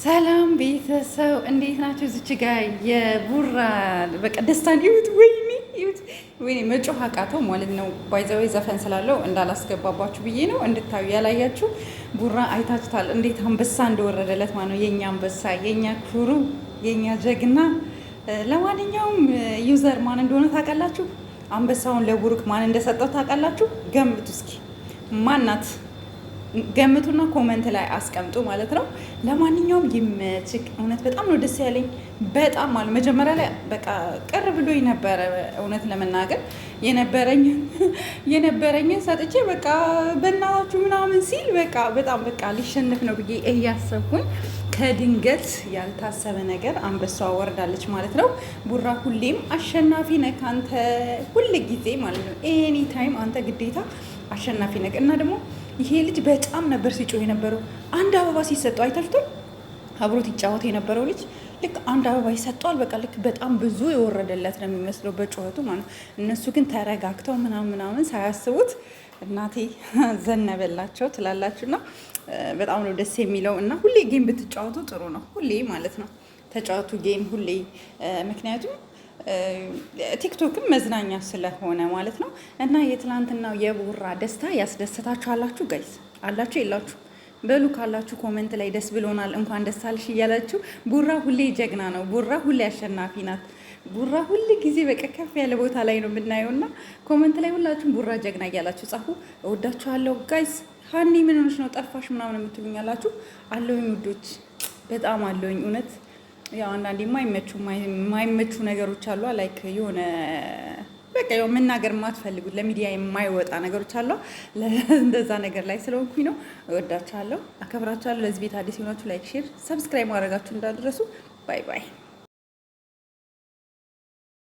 ሰላም ቤተሰብ እንዴት ናቸው? እዚች ጋር የቡራ በቃ ደስታን ይሁት ወይኔ መጮህ አቃተው ማለት ነው። ባይዘዌ ዘፈን ስላለው እንዳላስገባባችሁ ብዬ ነው። እንድታዩ ያላያችሁ ቡራ አይታችኋል፣ እንዴት አንበሳ እንደወረደለት ማለት ነው። የኛ አንበሳ፣ የኛ ኩሩ፣ የኛ ጀግና። ለማንኛውም ዩዘር ማን እንደሆነ ታውቃላችሁ? አንበሳውን ለቡሩክ ማን እንደሰጠው ታውቃላችሁ? ገምቱ እስኪ ማናት? ገምቱና ኮመንት ላይ አስቀምጡ ማለት ነው። ለማንኛውም ይመችክ። እውነት በጣም ነው ደስ ያለኝ። በጣም ማለት መጀመሪያ ላይ በቃ ቅር ብሎኝ ነበረ። እውነት ለመናገር የነበረኝን ሰጥቼ በቃ በእናታችሁ ምናምን ሲል በቃ በጣም በቃ ሊሸንፍ ነው ብዬ እያሰብኩኝ ከድንገት ያልታሰበ ነገር አንበሷ ወርዳለች ማለት ነው። ቡራ ሁሌም አሸናፊ ነህ አንተ፣ ሁል ጊዜ ማለት ነው። ኤኒ ታይም አንተ ግዴታ አሸናፊ ነህ እና ደግሞ ይሄ ልጅ በጣም ነበር ሲጮህ የነበረው። አንድ አበባ ሲሰጠው አይታችሁታል? አብሮት ይጫወት የነበረው ልጅ ልክ አንድ አበባ ይሰጠዋል። በቃ ልክ በጣም ብዙ የወረደለት ነው የሚመስለው በጩኸቱ ማለት ነው። እነሱ ግን ተረጋግተው ምናምን ሳያስቡት እናቴ ዘነበላቸው ትላላችሁና በጣም ነው ደስ የሚለው። እና ሁሌ ጌም ብትጫወቱ ጥሩ ነው። ሁሌ ማለት ነው ተጫወቱ ጌም ሁሌ። ምክንያቱም ቲክቶክም መዝናኛ ስለሆነ ማለት ነው። እና የትላንትናው የቡራ ደስታ ያስደሰታችሁ አላችሁ ጋይስ? አላችሁ የላችሁ? በሉ ካላችሁ ኮሜንት ላይ ደስ ብሎናል፣ እንኳን ደስ አለሽ እያላችሁ። ቡራ ሁሌ ጀግና ነው። ቡራ ሁሌ አሸናፊ ናት። ቡራ ሁሌ ጊዜ በቃ ከፍ ያለ ቦታ ላይ ነው የምናየው። እና ኮሜንት ላይ ሁላችሁም ቡራ ጀግና እያላችሁ ጻፉ። እወዳችኋለሁ ጋይስ። ሀኒ ምን ሆነሽ ነው ጠፋሽ ምናምን የምትሉኝ አላችሁ። አለውኝ ውዶች፣ በጣም አለውኝ እውነት። ያው አንዳንዴ የማይመቹ ነገሮች አሉ። ላይክ የሆነ በቃ ያው መናገር የማትፈልጉት ለሚዲያ የማይወጣ ነገሮች አሉ። እንደዛ ነገር ላይ ስለሆንኩኝ ነው። እወዳችኋለሁ፣ አከብራችኋለሁ። ለዚህ ቤት አዲስ የሆናችሁ ላይክ፣ ሼር፣ ሰብስክራይብ ማድረጋችሁ እንዳደረሱ። ባይ ባይ።